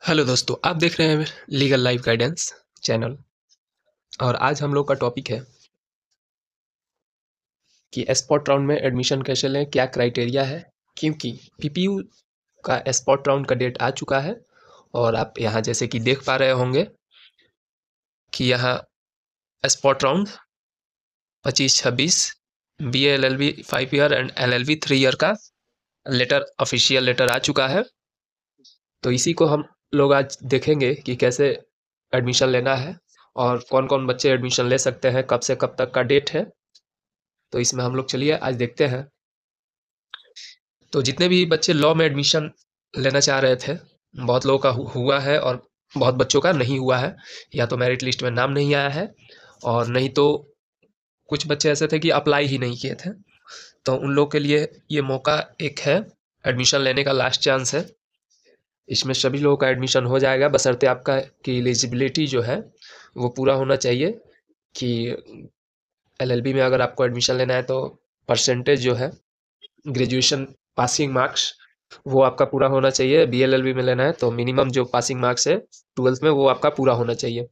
Hello दोस्तों, आप देख रहे हैं लीगल लाइफ गाइडेंस चैनल। और आज हम लोग का टॉपिक है कि स्पॉट राउंड में एडमिशन कैसे लें, क्या क्राइटेरिया है। क्योंकि पीपीयू का स्पॉट राउंड का डेट आ चुका है और आप यहाँ जैसे कि देख पा रहे होंगे कि यहाँ spot round 25-26 BA LLB 5 year and LLB 3 year का लेटर, ऑफिशियल लेटर आ चुका है। तो इसी को हम लोग आज देखेंगे कि कैसे एडमिशन लेना है और कौन कौन बच्चे एडमिशन ले सकते हैं, कब से कब तक का डेट है। तो इसमें हम लोग चलिए आज देखते हैं। तो जितने भी बच्चे लॉ में एडमिशन लेना चाह रहे थे, बहुत लोगों का हुआ है और बहुत बच्चों का नहीं हुआ है। या तो मेरिट लिस्ट में नाम नहीं आया है और नहीं तो कुछ बच्चे ऐसे थे कि अप्लाई ही नहीं किए थे। तो उन लोग के लिए ये मौका एक है, एडमिशन लेने का लास्ट चांस है। इसमें सभी लोगों का एडमिशन हो जाएगा बशर्ते आपका की एलिजिबिलिटी जो है वो पूरा होना चाहिए। कि LLB में अगर आपको एडमिशन लेना है तो परसेंटेज जो है, ग्रेजुएशन पासिंग मार्क्स, वो आपका पूरा होना चाहिए। BLLB में लेना है तो मिनिमम जो पासिंग मार्क्स है 12th में वो आपका पूरा होना चाहिए।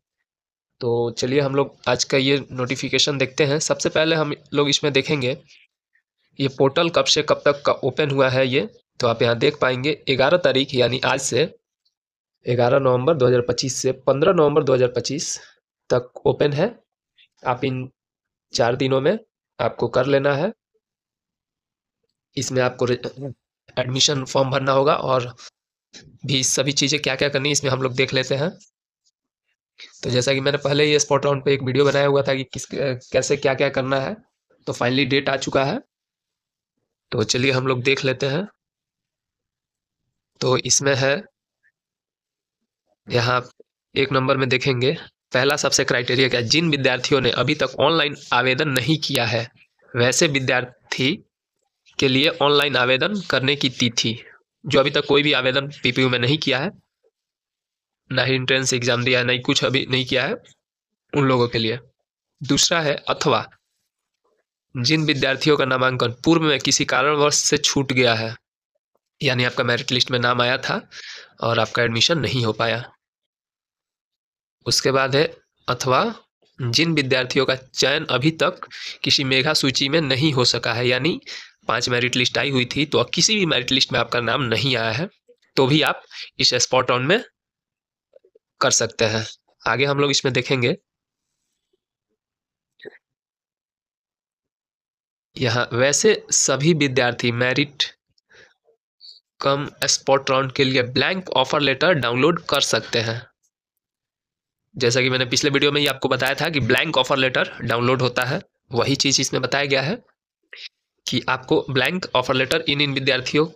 तो चलिए हम लोग आज का ये नोटिफिकेशन देखते हैं। सबसे पहले हम लोग इसमें देखेंगे ये पोर्टल कब से कब तक का ओपन हुआ है। ये तो आप यहाँ देख पाएंगे 11 तारीख यानी आज से 11 नवंबर 2025 से 15 नवंबर 2025 तक ओपन है। आप इन 4 दिनों में आपको कर लेना है। इसमें आपको एडमिशन फॉर्म भरना होगा और भी सभी चीज़ें क्या क्या करनी है इसमें हम लोग देख लेते हैं। तो जैसा कि मैंने पहले ही स्पॉट राउंड पे एक वीडियो बनाया हुआ था कि किस कैसे क्या क्या करना है, तो फाइनली डेट आ चुका है। तो चलिए हम लोग देख लेते हैं। तो इसमें है, यहाँ 1 नंबर में देखेंगे, पहला सबसे क्राइटेरिया क्या है। जिन विद्यार्थियों ने अभी तक ऑनलाइन आवेदन नहीं किया है वैसे विद्यार्थी के लिए ऑनलाइन आवेदन करने की तिथि, जो अभी तक कोई भी आवेदन पीपीयू में नहीं किया है, ना ही एंट्रेंस एग्जाम दिया है, नहीं कुछ अभी नहीं किया है, उन लोगों के लिए। दूसरा है अथवा जिन विद्यार्थियों का नामांकन पूर्व में किसी कारणवश से छूट गया है, यानी आपका मेरिट लिस्ट में नाम आया था और आपका एडमिशन नहीं हो पाया। उसके बाद है अथवा जिन विद्यार्थियों का चयन अभी तक किसी मेगा सूची में नहीं हो सका है, यानी 5 मेरिट लिस्ट आई हुई थी तो किसी भी मेरिट लिस्ट में आपका नाम नहीं आया है, तो भी आप इस स्पॉट राउंड में कर सकते हैं। आगे हम लोग इसमें देखेंगे, यहाँ वैसे सभी विद्यार्थी मेरिट कम स्पॉट राउंड के लिए ब्लैंक ऑफर लेटर डाउनलोड कर सकते हैं। जैसा कि मैंने पिछले वीडियो में ही आपको बताया था कि ब्लैंक ऑफर लेटर डाउनलोड होता है, वही चीज़ इसमें बताया गया है कि आपको ब्लैंक ऑफर लेटर इन विद्यार्थियों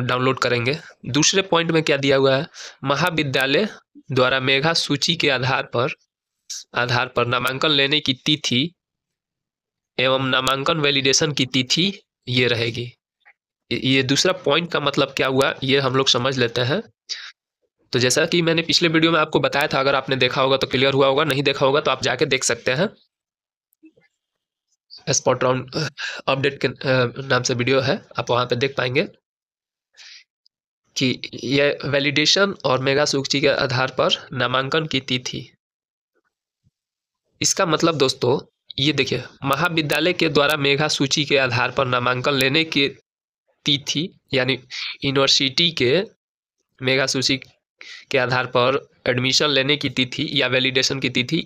डाउनलोड करेंगे। दूसरे पॉइंट में क्या दिया हुआ है, महाविद्यालय द्वारा मेगा सूची के आधार पर नामांकन लेने की तिथि एवं नामांकन वैलिडेशन की तिथि ये रहेगी। ये दूसरा पॉइंट का मतलब क्या हुआ ये हम लोग समझ लेते हैं। तो जैसा कि मैंने पिछले वीडियो में आपको बताया था, अगर आपने देखा होगा तो क्लियर हुआ होगा, नहीं देखा होगा तो आप जाके देख सकते हैं। स्पॉट राउंड अपडेट के नाम से वीडियो है, आप वहां पे देख पाएंगे कि यह वैलिडेशन और मेगा सूची के आधार पर नामांकन की तिथि। इसका मतलब दोस्तों ये देखिए, महाविद्यालय के द्वारा मेगा सूची के आधार पर नामांकन लेने की तिथि यानी यूनिवर्सिटी के मेगा सूची के आधार पर एडमिशन लेने की तिथि या वैलिडेशन की तिथि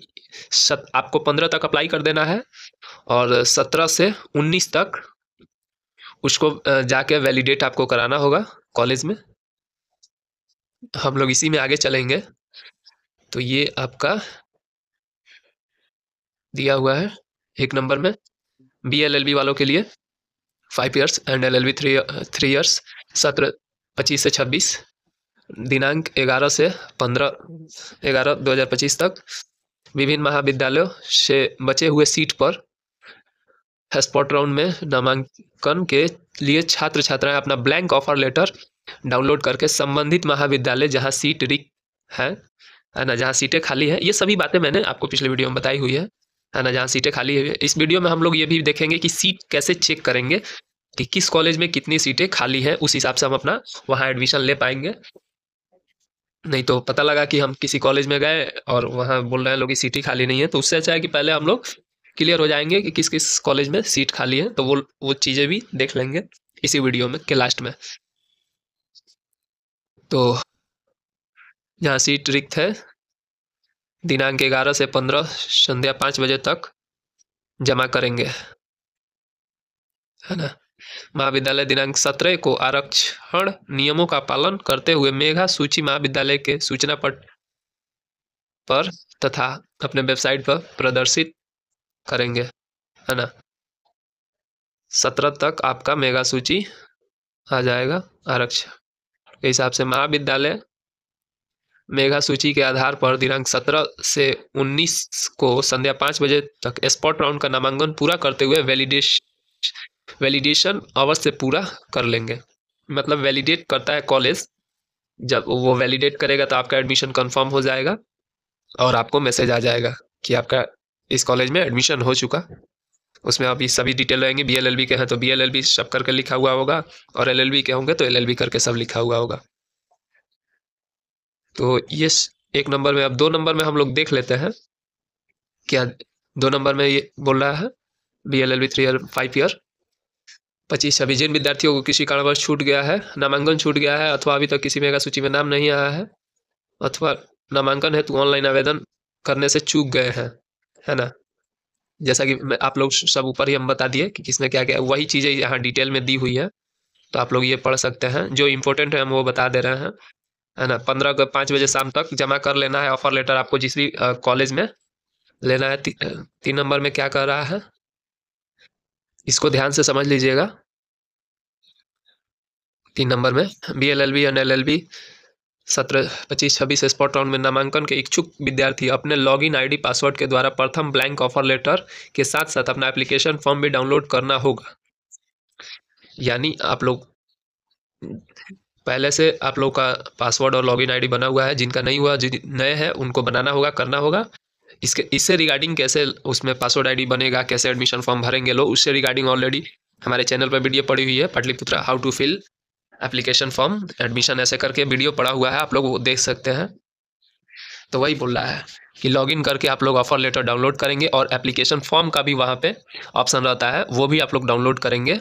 आपको 15 तक अप्लाई कर देना है और 17 से 19 तक उसको जाके वैलिडेट आपको कराना होगा कॉलेज में। हम लोग इसी में आगे चलेंगे। तो ये आपका दिया हुआ है 1 नंबर में BLLB वालों के लिए 5 इयर्स एंड LLB 3 इयर्स, सत्र 25 से 26, दिनांक 11 से 15/11/2025 तक विभिन्न महाविद्यालयों से बचे हुए सीट पर स्पॉट राउंड में नामांकन के लिए छात्र छात्राएं अपना ब्लैंक ऑफर लेटर डाउनलोड करके संबंधित महाविद्यालय जहां सीट रिक्त है ना, जहां सीटें खाली है, ये सभी बातें मैंने आपको पिछले वीडियो में बताई हुई है ना, जहां सीटें खाली है। इस वीडियो में हम लोग ये भी देखेंगे कि सीट कैसे चेक करेंगे कि किस कॉलेज में कितनी सीटें खाली है, उस हिसाब से हम अपना वहां एडमिशन ले पाएंगे। नहीं तो पता लगा कि हम किसी कॉलेज में गए और वहाँ बोल रहे हैं लोग कि सीट ही खाली नहीं है, तो उससे अच्छा है कि पहले हम लोग क्लियर हो जाएंगे कि किस किस कॉलेज में सीट खाली है, तो वो चीज़ें भी देख लेंगे इसी वीडियो में के लास्ट में। तो जहाँ सीट रिक्त है, दिनांक 11 से 15 संध्या 5 बजे तक जमा करेंगे, है ना। महाविद्यालय दिनांक 17 को आरक्षण नियमों का पालन करते हुए मेघा सूची महाविद्यालय के सूचना पट पर तथा अपने वेबसाइट पर प्रदर्शित करेंगे, है ना। 17 तक आपका मेगा सूची आ जाएगा आरक्षण के हिसाब से। महाविद्यालय मेगा सूची के आधार पर दिनांक 17 से 19 को संध्या 5 बजे तक स्पॉट राउंड का नामांकन पूरा करते हुए वैलिडेशन अवश्य पूरा कर लेंगे। मतलब वैलिडेट करता है कॉलेज, जब वो वैलिडेट करेगा तो आपका एडमिशन कंफर्म हो जाएगा और आपको मैसेज आ जाएगा कि आपका इस कॉलेज में एडमिशन हो चुका। उसमें अभी सभी डिटेल रहेंगे। BLLB के हैं तो BLLB सब करके लिखा हुआ होगा, और LLB के होंगे तो LLB करके सब लिखा हुआ होगा। तो ये एक नंबर में। अब 2 नंबर में हम लोग देख लेते हैं क्या 2 नंबर में ये बोल रहा है। BLLB 3 ईयर 5 ईयर 25 अभी जिन विद्यार्थियों को किसी कारणवश छूट गया है, नामांकन छूट गया है, अथवा अभी तक किसी मेगा सूची में नाम नहीं आया है, अथवा नामांकन हेतु ऑनलाइन आवेदन करने से चूक गए हैं, है ना। जैसा कि आप लोग सब ऊपर ही हम बता दिए कि किसने क्या क्या, वही चीज़ें यहाँ डिटेल में दी हुई है, तो आप लोग ये पढ़ सकते हैं। जो इम्पोर्टेंट है हम वो बता दे रहे हैं, है ना। 15 को 5 बजे शाम तक जमा कर लेना है ऑफर लेटर, आपको जिस भी कॉलेज में लेना है। 3 नंबर में क्या कर रहा है, इसको ध्यान से समझ लीजिएगा। 3 नंबर में BLLB and LLB 17, 25, 26 spot round में नामांकन के इच्छुक विद्यार्थी अपने लॉगिन आईडी पासवर्ड के द्वारा प्रथम ब्लैंक ऑफर लेटर के साथ साथ अपना एप्लीकेशन फॉर्म भी डाउनलोड करना होगा। यानी आप लोग पहले से आप लोग का पासवर्ड और लॉगिन आईडी बना हुआ है, जिनका नहीं हुआ, जिन नए हैं उनको बनाना होगा, करना होगा। इससे रिगार्डिंग कैसे उसमें पासवर्ड आईडी बनेगा, कैसे एडमिशन फॉर्म भरेंगे लोग, उससे रिगार्डिंग ऑलरेडी हमारे चैनल पर वीडियो पड़ी हुई है, Pataliputra how to fill application form admission, ऐसे करके वीडियो पड़ा हुआ है, आप लोग वो देख सकते हैं। तो वही बोल रहा है कि लॉगिन करके आप लोग ऑफर लेटर डाउनलोड करेंगे, और एप्लीकेशन फॉर्म का भी वहाँ पे ऑप्शन रहता है, वो भी आप लोग डाउनलोड करेंगे,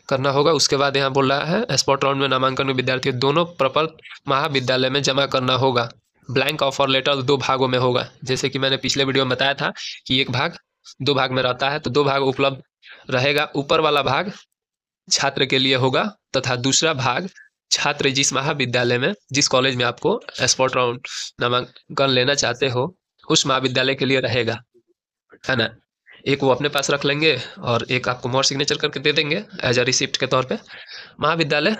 करना होगा। उसके बाद यहाँ बोल रहा है स्पॉट राउंड में नामांकन में विद्यार्थियों दोनों प्रपत्र महाविद्यालय में जमा करना होगा। ब्लैंक ऑफर लेटर 2 भागों में होगा, जैसे कि मैंने पिछले वीडियो में बताया था कि एक भाग 2 भाग में रहता है, तो 2 भाग उपलब्ध रहेगा। ऊपर वाला भाग छात्र के लिए होगा तथा दूसरा भाग छात्र जिस महाविद्यालय में, जिस कॉलेज में आपको स्पॉट राउंड नामांकन लेना चाहते हो उस महाविद्यालय के लिए रहेगा, है ना। एक वो अपने पास रख लेंगे और एक आपको मोर सिग्नेचर करके दे देंगे एज अ रिसिप्ट के तौर पे। महाविद्यालय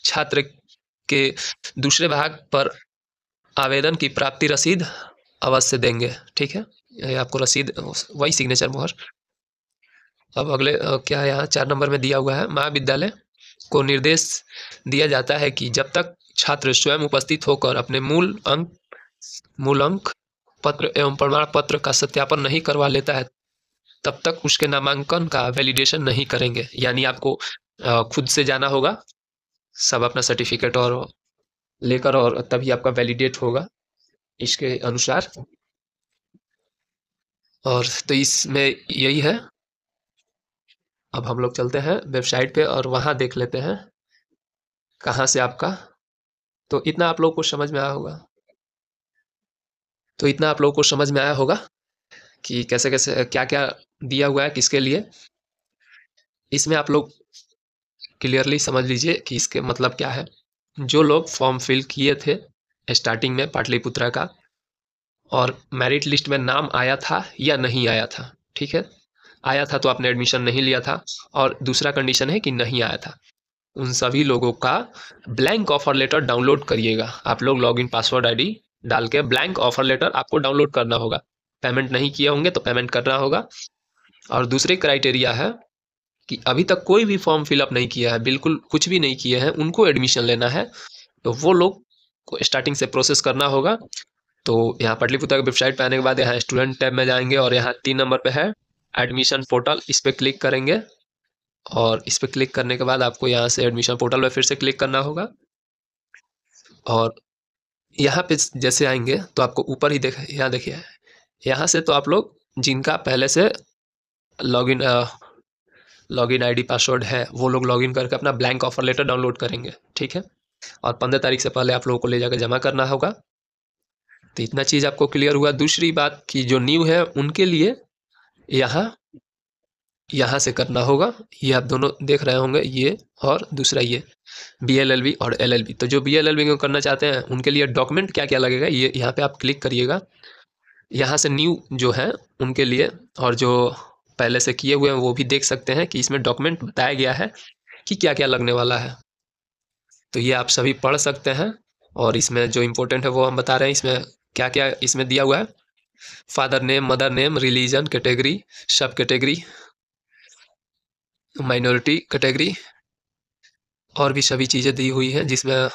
छात्र के दूसरे भाग पर आवेदन की प्राप्ति रसीद अवश्य देंगे, ठीक है। ये आपको रसीद, वही सिग्नेचर मोहर। अब अगले क्या है, यहाँ 4 नंबर में दिया हुआ है, महाविद्यालय को निर्देश दिया जाता है कि जब तक छात्र स्वयं उपस्थित होकर अपने मूल अंक पत्र एवं प्रमाण पत्र का सत्यापन नहीं करवा लेता है, तब तक उसके नामांकन का वैलिडेशन नहीं करेंगे। यानी आपको खुद से जाना होगा, सब अपना सर्टिफिकेट और लेकर, और तभी आपका वैलिडेट होगा इसके अनुसार। और तो इसमें यही है। अब हम लोग चलते हैं वेबसाइट पे और वहाँ देख लेते हैं कहाँ से आपका, तो इतना आप लोग को समझ में आया होगा। तो इतना आप लोगों को समझ में आया होगा कि कैसे कैसे क्या क्या दिया हुआ है किसके लिए। इसमें आप लोग क्लियरली समझ लीजिए कि इसके मतलब क्या है। जो लोग फॉर्म फिल किए थे स्टार्टिंग में पाटलिपुत्रा का, और मेरिट लिस्ट में नाम आया था या नहीं आया था, ठीक है, आया था तो आपने एडमिशन नहीं लिया था, और दूसरा कंडीशन है कि नहीं आया था, उन सभी लोगों का ब्लैंक ऑफर लेटर डाउनलोड करिएगा। आप लोग लॉगिन पासवर्ड आईडी डाल के ब्लैंक ऑफर लेटर आपको डाउनलोड करना होगा। पेमेंट नहीं किए होंगे तो पेमेंट करना होगा। और दूसरे क्राइटेरिया है कि अभी तक कोई भी फॉर्म फिलअप नहीं किया है, बिल्कुल कुछ भी नहीं किए हैं, उनको एडमिशन लेना है, तो वो लोग को स्टार्टिंग से प्रोसेस करना होगा। तो यहाँ पाटलिपुत्रा की वेबसाइट पे आने के बाद यहाँ स्टूडेंट टैब में जाएंगे और यहाँ 3 नंबर पे है एडमिशन पोर्टल, इस पर क्लिक करेंगे। और इस पर क्लिक करने के बाद आपको यहाँ से एडमिशन पोर्टल पे फिर से क्लिक करना होगा, और यहाँ पे जैसे आएंगे तो आपको ऊपर ही यहाँ देखिए, यहाँ से तो आप लोग जिनका पहले से लॉगिन लॉगिन आईडी पासवर्ड है वो लोग लॉगिन करके अपना ब्लैंक ऑफर लेटर डाउनलोड करेंगे, ठीक है। और 15 तारीख से पहले आप लोगों को ले जाकर जमा करना होगा। तो इतना चीज़ आपको क्लियर हुआ। दूसरी बात कि जो न्यू है उनके लिए यहाँ यहाँ से करना होगा। ये आप दोनों देख रहे होंगे, ये और दूसरा ये BLLB और LLB। तो जो BLLB को करना चाहते हैं उनके लिए डॉक्यूमेंट क्या क्या लगेगा, ये यहाँ पे आप क्लिक करिएगा। यहाँ से न्यू जो है उनके लिए, और जो पहले से किए हुए हैं वो भी देख सकते हैं कि इसमें डॉक्यूमेंट बताया गया है कि क्या क्या लगने वाला है। तो ये आप सभी पढ़ सकते हैं। और इसमें जो इम्पोर्टेंट है वो हम बता रहे हैं। इसमें क्या क्या इसमें दिया हुआ है, father name, mother name, religion, category, सब कैटेगरी, माइनॉरिटी कैटेगरी, और भी सभी चीज़ें दी हुई हैं, जिसमें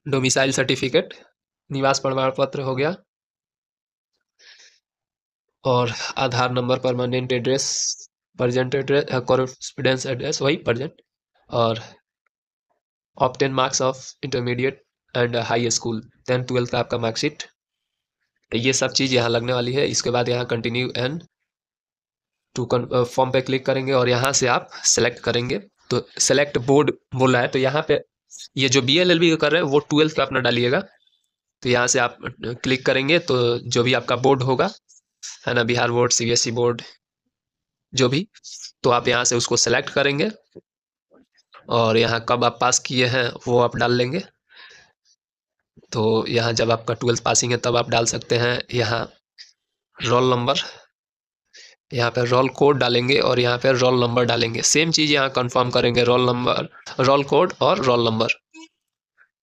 डोमिसाइल सर्टिफिकेट, निवास प्रमाण पत्र हो गया, और Aadhaar number, permanent address, present address, correspondence address वही प्रेजेंट, और obtain marks of intermediate and high school, 10th-12th का आपका मार्कशीट। ये सब चीज़ यहाँ लगने वाली है। इसके बाद यहाँ कंटिन्यू एंड टू फॉर्म पे क्लिक करेंगे और यहाँ से आप सेलेक्ट करेंगे। तो सेलेक्ट बोर्ड बोला है, तो यहाँ पे ये जो BLLB कर रहे हैं वो 12th का अपना डालिएगा। तो यहाँ से आप क्लिक करेंगे तो जो भी आपका बोर्ड होगा, है ना, बिहार बोर्ड, CBSE बोर्ड, जो भी, तो आप यहाँ से उसको सेलेक्ट करेंगे और यहाँ कब आप पास किए हैं वो आप डाल लेंगे। तो यहाँ जब आपका 12th पासिंग है तब आप डाल सकते हैं। यहाँ रोल नंबर, यहाँ पे रोल कोड डालेंगे और यहाँ पे रोल नंबर डालेंगे। सेम चीज़ यहाँ कंफर्म करेंगे, रोल नंबर, रोल कोड और रोल नंबर,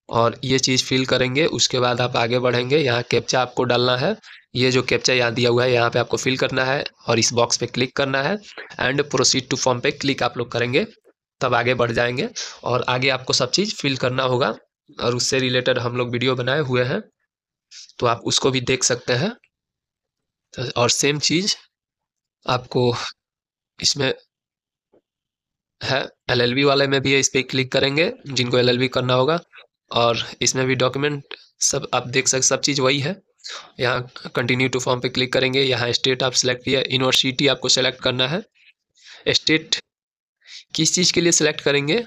और ये चीज़ फिल करेंगे। उसके बाद आप आगे बढ़ेंगे। यहाँ कैप्चा आपको डालना है। ये जो कैप्चा यहाँ दिया हुआ है यहाँ पे आपको फिल करना है और इस बॉक्स पे क्लिक करना है एंड प्रोसीड टू फॉर्म पे क्लिक आप लोग करेंगे, तब आगे बढ़ जाएंगे। और आगे आपको सब चीज़ फिल करना होगा और उससे रिलेटेड हम लोग वीडियो बनाए हुए हैं, तो आप उसको भी देख सकते हैं। और सेम चीज़ आपको इसमें है, LLB वाले में भी है, इस पर क्लिक करेंगे जिनको LLB करना होगा। और इसमें भी डॉक्यूमेंट सब आप देख सकते, सब चीज़ वही है। यहाँ कंटिन्यू टू फॉर्म पे क्लिक करेंगे। यहाँ स्टेट आप सेलेक्ट किया, यूनिवर्सिटी आपको सेलेक्ट करना है। स्टेट किस चीज़ के लिए सेलेक्ट करेंगे,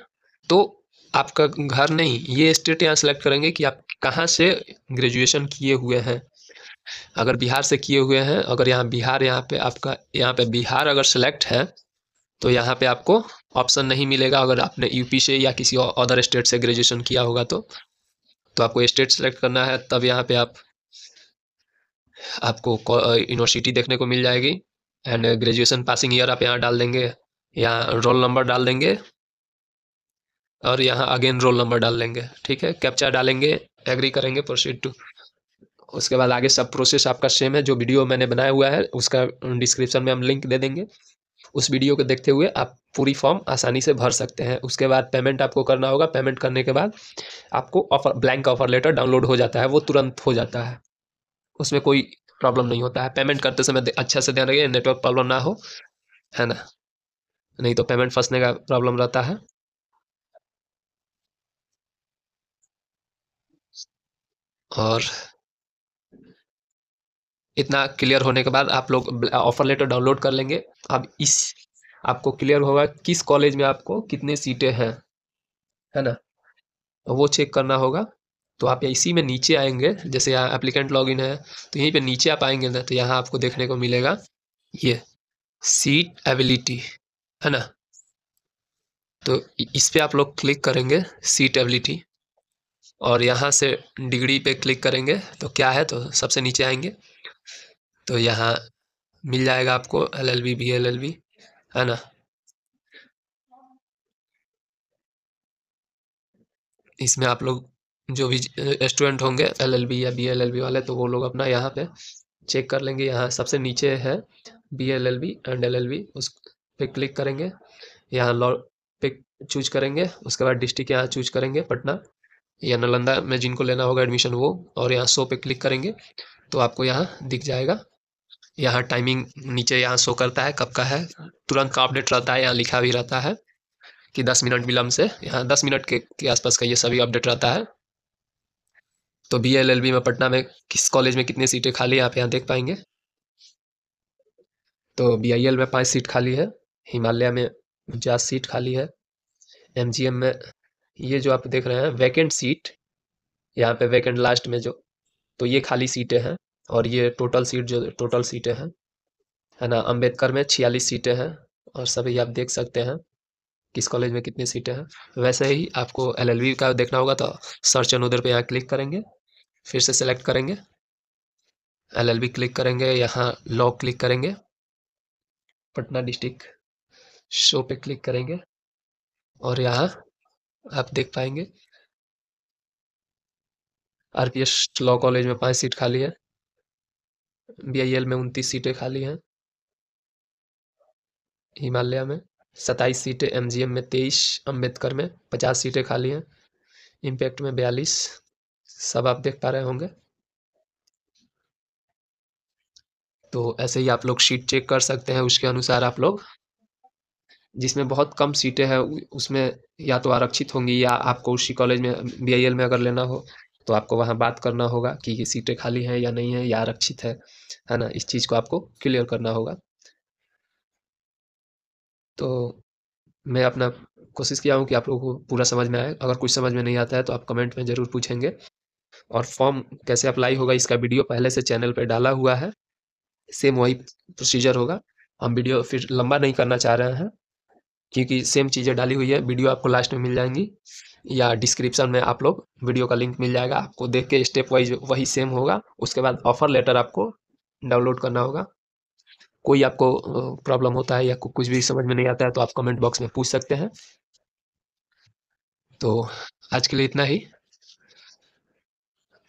तो आपका घर नहीं, ये स्टेट यहाँ सेलेक्ट करेंगे कि आप कहाँ से ग्रेजुएशन किए हुए हैं। अगर बिहार से किए हुए हैं, अगर यहाँ बिहार, यहाँ पे आपका, यहाँ पे बिहार अगर सेलेक्ट है तो यहाँ पे आपको ऑप्शन नहीं मिलेगा। अगर आपने यूपी से या किसी अदर स्टेट से ग्रेजुएशन किया होगा तो आपको स्टेट सेलेक्ट करना है। तब यहाँ पे आपको यूनिवर्सिटी देखने को मिल जाएगी एंड ग्रेजुएशन पासिंग ईयर आप यहाँ डाल देंगे। यहाँ रोल नंबर डाल देंगे और यहाँ अगेन रोल नंबर डाल देंगे, ठीक है। कैप्चा डालेंगे, एग्री करेंगे, प्रोसीड टू। उसके बाद आगे सब प्रोसेस आपका सेम है। जो वीडियो मैंने बनाया हुआ है उसका डिस्क्रिप्शन में हम लिंक दे देंगे। उस वीडियो को देखते हुए आप पूरी फॉर्म आसानी से भर सकते हैं। उसके बाद पेमेंट आपको करना होगा। पेमेंट करने के बाद आपको ब्लैंक ऑफर लेटर डाउनलोड हो जाता है, वो तुरंत हो जाता है, उसमें कोई प्रॉब्लम नहीं होता है। पेमेंट करते समय अच्छा से ध्यान रखिए, नेटवर्क प्रॉब्लम ना हो, है ना, नहीं तो पेमेंट फंसने का प्रॉब्लम रहता है। और इतना क्लियर होने के बाद आप लोग ऑफर लेटर डाउनलोड कर लेंगे। अब इस आपको क्लियर होगा किस कॉलेज में आपको कितने सीटें हैं, है ना, वो चेक करना होगा। तो आप इसी में नीचे आएंगे, जैसे यहाँ एप्लीकेंट लॉगिन है तो यहीं पे नीचे आप आएंगे ना, तो यहाँ आपको देखने को मिलेगा ये सीट एबिलिटी, है ना। तो इस पे आप लोग क्लिक करेंगे, सीट एबिलिटी, और यहाँ से डिग्री पे क्लिक करेंगे तो क्या है, तो सबसे नीचे आएंगे तो यहाँ मिल जाएगा आपको LLB, BLLB, है ना। इसमें आप लोग जो भी स्टूडेंट होंगे LLB या BLLB वाले, तो वो लोग अपना यहाँ पे चेक कर लेंगे। यहाँ सबसे नीचे है BLLB एंड LLB, उस पे क्लिक करेंगे। यहाँ लॉ पे चूज करेंगे। उसके बाद डिस्ट्रिक्ट यहाँ चूज करेंगे, पटना या नालंदा में जिनको लेना होगा एडमिशन वो, और यहाँ शो पे क्लिक करेंगे तो आपको यहाँ दिख जाएगा। यहाँ टाइमिंग नीचे यहाँ शो करता है कब का है, तुरंत का अपडेट रहता है। यहाँ लिखा भी रहता है कि 10 मिनट विलम्ब से, यहाँ 10 मिनट के आसपास का ये सभी अपडेट रहता है। तो BA-LLB में पटना में किस कॉलेज में कितनी सीटें खाली हैं आप यहाँ देख पाएंगे। तो BIL में 5 सीट खाली है, हिमालय में 49 सीट खाली है, MGM में ये जो आप देख रहे हैं वैकेंट सीट, यहाँ पे वैकेंट लास्ट में जो, तो ये खाली सीटें हैं। और ये टोटल सीट जो टोटल सीटें हैं, है ना। अम्बेडकर में 46 सीटें हैं। और सभी आप देख सकते हैं किस कॉलेज में कितनी सीटें हैं। वैसे ही आपको LLB का देखना होगा तो सर्च एंड उधर पे यहाँ क्लिक करेंगे, फिर से सेलेक्ट करेंगे, LLB क्लिक करेंगे, यहाँ लॉ क्लिक करेंगे, पटना डिस्ट्रिक्ट शो पे क्लिक करेंगे और यहाँ आप देख पाएंगे RPS लॉ कॉलेज में 5 सीट खाली है, BIL में 29 सीटें खाली हैं, हिमालय में 27 सीटें, MGM में 23, अम्बेडकर में 50 सीटें खाली हैं, इम्पैक्ट में 42, सब आप देख पा रहे होंगे। तो ऐसे ही आप लोग सीट चेक कर सकते हैं, उसके अनुसार आप लोग, जिसमें बहुत कम सीटें हैं उसमें या तो आरक्षित होंगी या आपको उसी कॉलेज में BIL में अगर लेना हो तो आपको वहाँ बात करना होगा कि ये सीटें खाली हैं या नहीं है या आरक्षित है ना। इस चीज़ को आपको क्लियर करना होगा। तो मैं अपना कोशिश किया हूँ कि आप लोगों को पूरा समझ में आए। अगर कुछ समझ में नहीं आता है तो आप कमेंट में ज़रूर पूछेंगे। और फॉर्म कैसे अप्लाई होगा इसका वीडियो पहले से चैनल पे डाला हुआ है, सेम वही प्रोसीजर होगा। हम वीडियो फिर लंबा नहीं करना चाह रहे हैं क्योंकि सेम चीज़ें डाली हुई है, वीडियो आपको लास्ट में मिल जाएंगी या डिस्क्रिप्शन में आप लोग वीडियो का लिंक मिल जाएगा, आपको देख के स्टेप वाइज वही सेम होगा। उसके बाद ऑफर लेटर आपको डाउनलोड करना होगा। कोई आपको प्रॉब्लम होता है या कुछ भी समझ में नहीं आता है तो आप कमेंट बॉक्स में पूछ सकते हैं। तो आज के लिए इतना ही।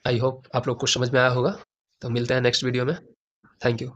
आई होप आप लोग को समझ में आया होगा। तो मिलते हैं नेक्स्ट वीडियो में। Thank you.